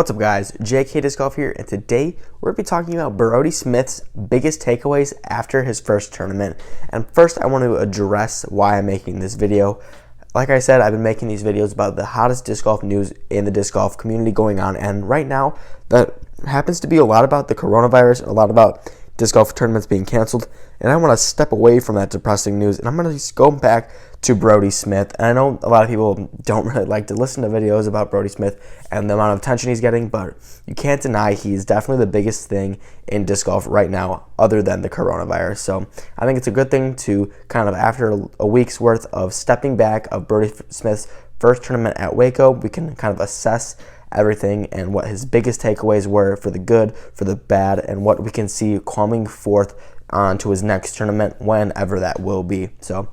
What's up guys, JK Disc Golf here, and today we're going to be talking about Brodie Smith's biggest takeaways after his first tournament. And first I want to address why I'm making this video. Like I said, I've been making these videos about the hottest disc golf news in the disc golf community going on, and right now that happens to be a lot about the coronavirus, a lot about disc golf tournaments being canceled, and I want to step away from that depressing news, and I'm going to go back to Brodie Smith. And I know a lot of people don't really like to listen to videos about Brodie Smith and the amount of attention he's getting, but you can't deny he's definitely the biggest thing in disc golf right now other than the coronavirus. So I think it's a good thing to kind of, after a week's worth of stepping back of Brodie Smith's first tournament at Waco, we can kind of assess everything and what his biggest takeaways were, for the good, for the bad, and what we can see coming forth on to his next tournament, whenever that will be. So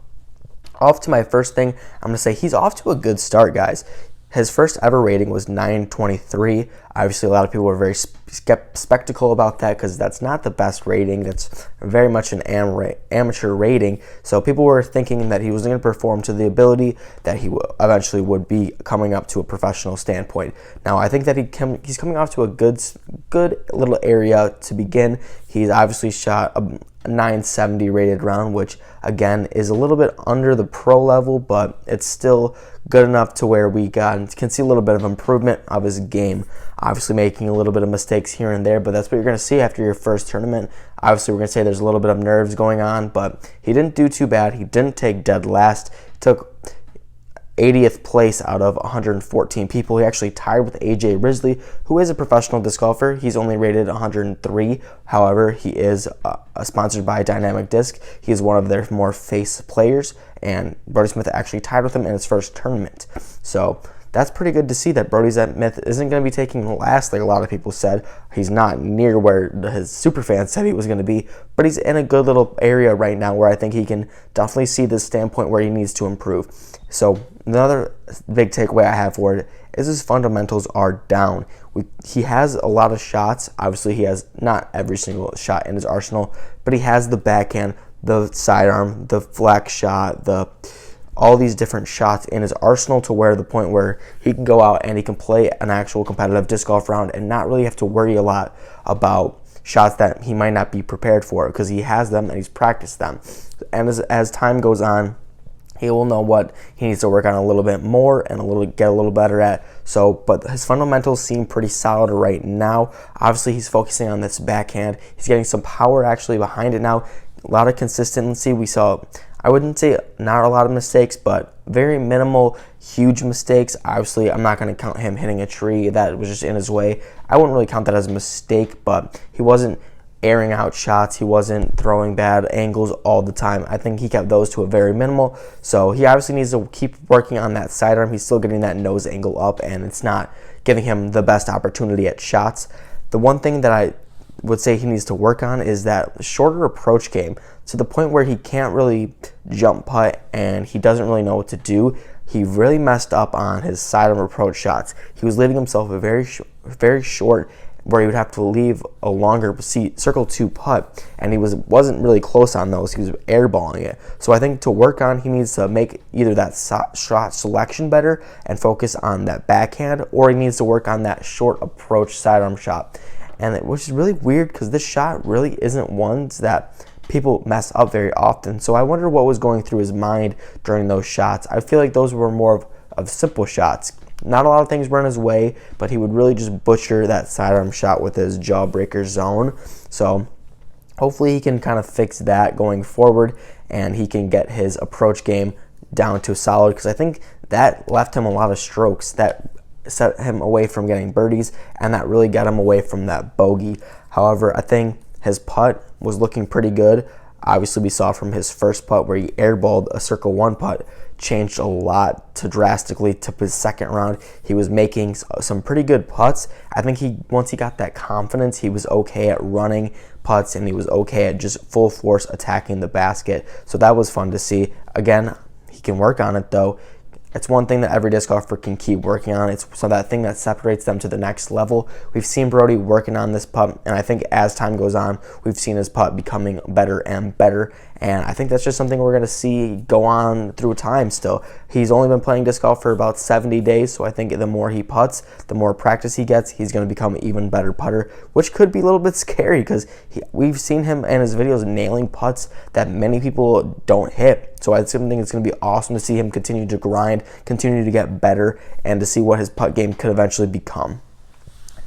off to my first thing, I'm going to say he's off to a good start, guys. His first ever rating was 923. Obviously, a lot of people were very skeptical about that because that's not the best rating. That's very much an amateur rating. So people were thinking that he wasn't going to perform to the ability that he eventually would be coming up to a professional standpoint. Now, I think that he's coming off to a good little area to begin. He's obviously shot a 970 rated round, which again is a little bit under the pro level, but it's still good enough to where we can see a little bit of improvement of his game. Obviously making a little bit of mistakes here and there, but that's what you're going to see after your first tournament. Obviously we're going to say there's a little bit of nerves going on, but he didn't do too bad. He didn't take dead last. He took 80th place out of 114 people. He actually tied with AJ Risley, who is a professional disc golfer. He's only rated 103. However, he is sponsored by Dynamic Disc. He is one of their more face players, and Brodie Smith actually tied with him in his first tournament. So that's pretty good to see that Brodie Smith isn't going to be taking last like a lot of people said. He's not near where his superfans said he was going to be, but he's in a good little area right now where I think he can definitely see this standpoint where he needs to improve. So another big takeaway I have for it is his fundamentals are down. He has a lot of shots. Obviously, he has not every single shot in his arsenal, but he has the backhand, the sidearm, the flex shot, all these different shots in his arsenal to where the point where he can go out and he can play an actual competitive disc golf round and not really have to worry a lot about shots that he might not be prepared for, because he has them and he's practiced them. And as time goes on, he will know what he needs to work on a little bit more and get a little better at. So, but his fundamentals seem pretty solid right now. Obviously, he's focusing on this backhand. He's getting some power actually behind it now. A lot of consistency. We saw, I wouldn't say not a lot of mistakes, but very minimal, huge mistakes. Obviously, I'm not going to count him hitting a tree that was just in his way. I wouldn't really count that as a mistake, but he wasn't airing out shots. He wasn't throwing bad angles all the time. I think he kept those to a very minimal. So he obviously needs to keep working on that sidearm. He's still getting that nose angle up, and it's not giving him the best opportunity at shots. The one thing that I would say he needs to work on is that shorter approach game, to the point where he can't really jump putt and he doesn't really know what to do. He really messed up on his sidearm approach shots. He was leaving himself a very short, where he would have to leave a longer circle 2 putt, and he wasn't really close on those. He was airballing it. So I think to work on, he needs to make either that shot selection better and focus on that backhand, or he needs to work on that short approach sidearm shot. Which is really weird, because this shot really isn't one that people mess up very often. So I wonder what was going through his mind during those shots. I feel like those were more of simple shots. Not a lot of things were in his way, but he would really just butcher that sidearm shot with his jawbreaker zone. So hopefully he can kind of fix that going forward, and he can get his approach game down to solid, because I think that left him a lot of strokes that set him away from getting birdies, and that really got him away from that bogey. However, I think his putt was looking pretty good. Obviously, we saw from his first putt where he airballed a circle 1 putt, changed a lot to drastically to his second round. He was making some pretty good putts. I think once he got that confidence, he was okay at running putts, and he was okay at just full force attacking the basket. So that was fun to see. Again, he can work on it though. It's one thing that every disc golfer can keep working on. It's so that thing that separates them to the next level. We've seen Brodie working on this putt, and I think as time goes on, we've seen his putt becoming better and better. And I think that's just something we're going to see go on through time still. He's only been playing disc golf for about 70 days, so I think the more he putts, the more practice he gets, he's going to become an even better putter, which could be a little bit scary because we've seen him in his videos nailing putts that many people don't hit. So I think it's going to be awesome to see him continue to grind, continue to get better, and to see what his putt game could eventually become.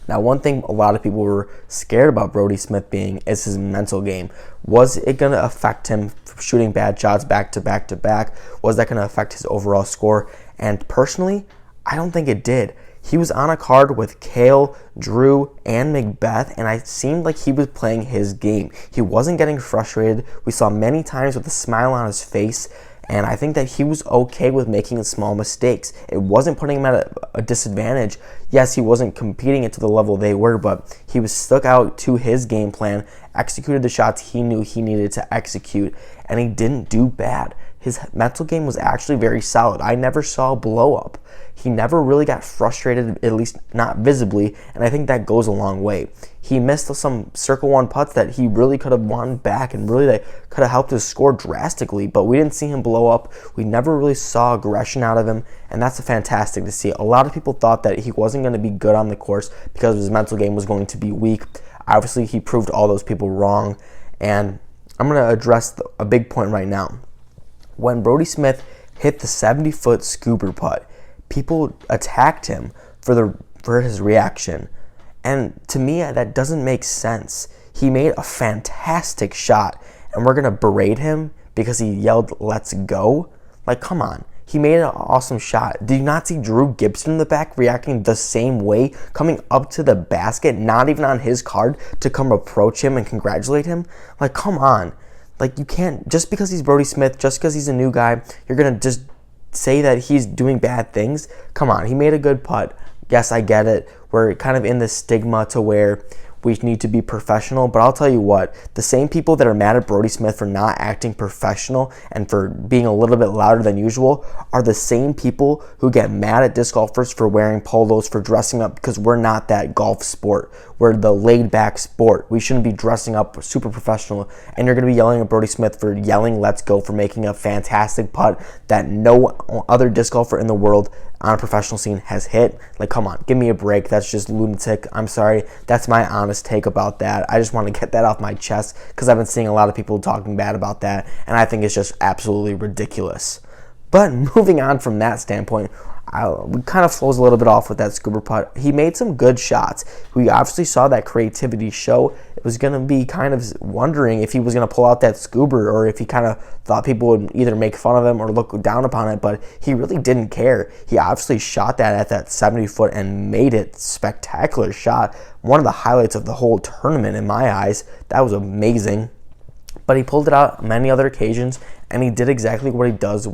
Now, one thing a lot of people were scared about Brodie Smith being is his mental game. Was it going to affect him shooting bad shots back to back to back? Was that going to affect his overall score? And personally, I don't think it did. He was on a card with Kale, Drew, and Macbeth, and it seemed like he was playing his game. He wasn't getting frustrated. We saw many times with a smile on his face, and I think that he was okay with making small mistakes. It wasn't putting him at a disadvantage. Yes, he wasn't competing it to the level they were, but he was stuck out to his game plan, executed the shots he knew he needed to execute, and he didn't do bad. His mental game was actually very solid. I never saw a blow up. He never really got frustrated, at least not visibly, and I think that goes a long way. He missed some circle one putts that he really could have won back and really could have helped his score drastically, but we didn't see him blow up. We never really saw aggression out of him, and that's fantastic to see. A lot of people thought that he wasn't going to be good on the course because his mental game was going to be weak. Obviously, he proved all those people wrong, and I'm going to address a big point right now. When Brodie Smith hit the 70-foot scooper putt, people attacked him for his reaction. And to me, that doesn't make sense. He made a fantastic shot, and we're going to berate him because he yelled, "Let's go"? Like, come on. He made an awesome shot. Did you not see Drew Gibson in the back reacting the same way, coming up to the basket, not even on his card, to come approach him and congratulate him? Like, come on. Like, you can't, just because he's Brodie Smith, just because he's a new guy, you're going to just say that he's doing bad things? Come on, he made a good putt. Yes, I get it. We're kind of in this stigma to where we need to be professional, but I'll tell you what, the same people that are mad at Brodie Smith for not acting professional and for being a little bit louder than usual are the same people who get mad at disc golfers for wearing polos, for dressing up, because we're not that golf sport. We're the laid-back sport. We shouldn't be dressing up super professional, and you're going to be yelling at Brodie Smith for yelling "let's go," for making a fantastic putt that no other disc golfer in the world on a professional scene has hit. Like, come on, give me a break. That's just lunatic. I'm sorry. That's my honest take about that. I just want to get that off my chest because I've been seeing a lot of people talking bad about that, and I think it's just absolutely ridiculous. But moving on from that standpoint, we kind of flows a little bit off with that scooper putt. He made some good shots. We obviously saw that creativity show. It was going to be kind of wondering if he was going to pull out that scooper or if he kind of thought people would either make fun of him or look down upon it, but he really didn't care. He obviously shot that at that 70-foot and made it spectacular shot. One of the highlights of the whole tournament in my eyes. That was amazing. But he pulled it out on many other occasions, and he did exactly what he does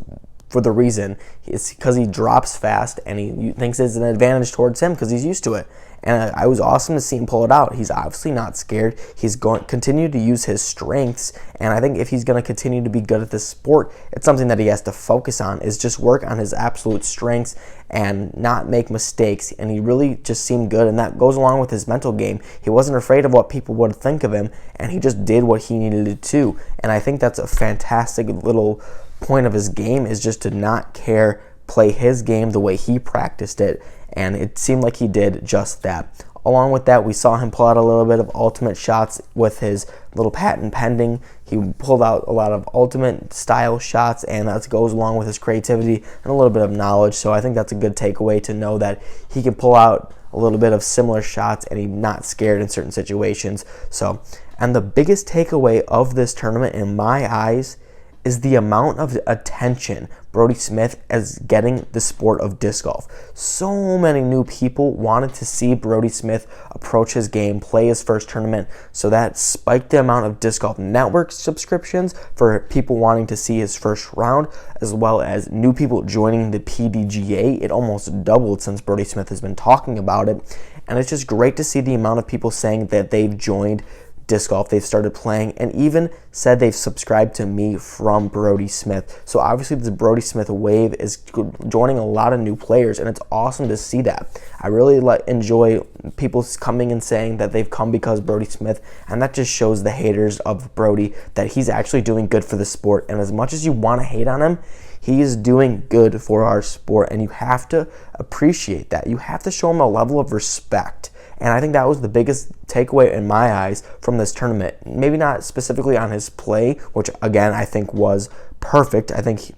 for the reason. It's because he drops fast and he thinks it's an advantage towards him because he's used to it. And it was awesome to see him pull it out. He's obviously not scared. He's going to continue to use his strengths, and I think if he's going to continue to be good at this sport, it's something that he has to focus on, is just work on his absolute strengths and not make mistakes. And he really just seemed good, and that goes along with his mental game. He wasn't afraid of what people would think of him, and he just did what he needed to. And I think that's a fantastic little point of his game, is just to not care, play his game the way he practiced it, and it seemed like he did just that. Along with that, we saw him pull out a little bit of ultimate shots with his little patent pending. He pulled out a lot of ultimate style shots, and that goes along with his creativity and a little bit of knowledge. So I think that's a good takeaway, to know that he can pull out a little bit of similar shots and he's not scared in certain situations. So, and the biggest takeaway of this tournament in my eyes is the amount of attention Brodie Smith is getting the sport of disc golf. So many new people wanted to see Brodie Smith approach his game, play his first tournament, so that spiked the amount of Disc Golf Network subscriptions for people wanting to see his first round, as well as new people joining the PDGA. It almost doubled since Brodie Smith has been talking about it, and it's just great to see the amount of people saying that they've joined disc golf. They've started playing and even said they've subscribed to me from Brodie Smith. So obviously this Brodie Smith wave is joining a lot of new players, and it's awesome to see that. I really enjoy people coming and saying that they've come because Brodie Smith, and that just shows the haters of Brodie that he's actually doing good for the sport. And as much as you want to hate on him, he is doing good for our sport, and you have to appreciate that. You have to show him a level of respect. And I think that was the biggest takeaway in my eyes from this tournament. Maybe not specifically on his play, which again I think was perfect. I think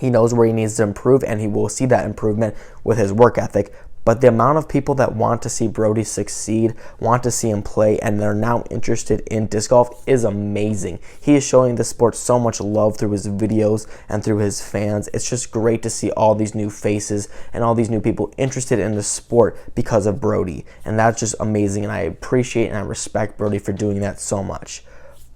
he knows where he needs to improve, and he will see that improvement with his work ethic. But the amount of people that want to see Brodie succeed, want to see him play, and they're now interested in disc golf is amazing. He is showing the sport so much love through his videos and through his fans. It's just great to see all these new faces and all these new people interested in the sport because of Brodie. And that's just amazing, and I appreciate and I respect Brodie for doing that so much.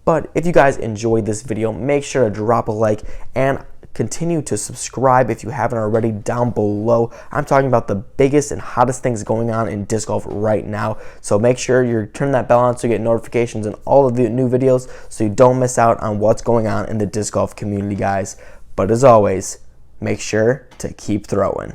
But if you guys enjoyed this video, make sure to drop a like and continue to subscribe if you haven't already down below. I'm talking about the biggest and hottest things going on in disc golf right now. So make sure you turn that bell on so you get notifications and all of the new videos so you don't miss out on what's going on in the disc golf community, guys. But as always, make sure to keep throwing.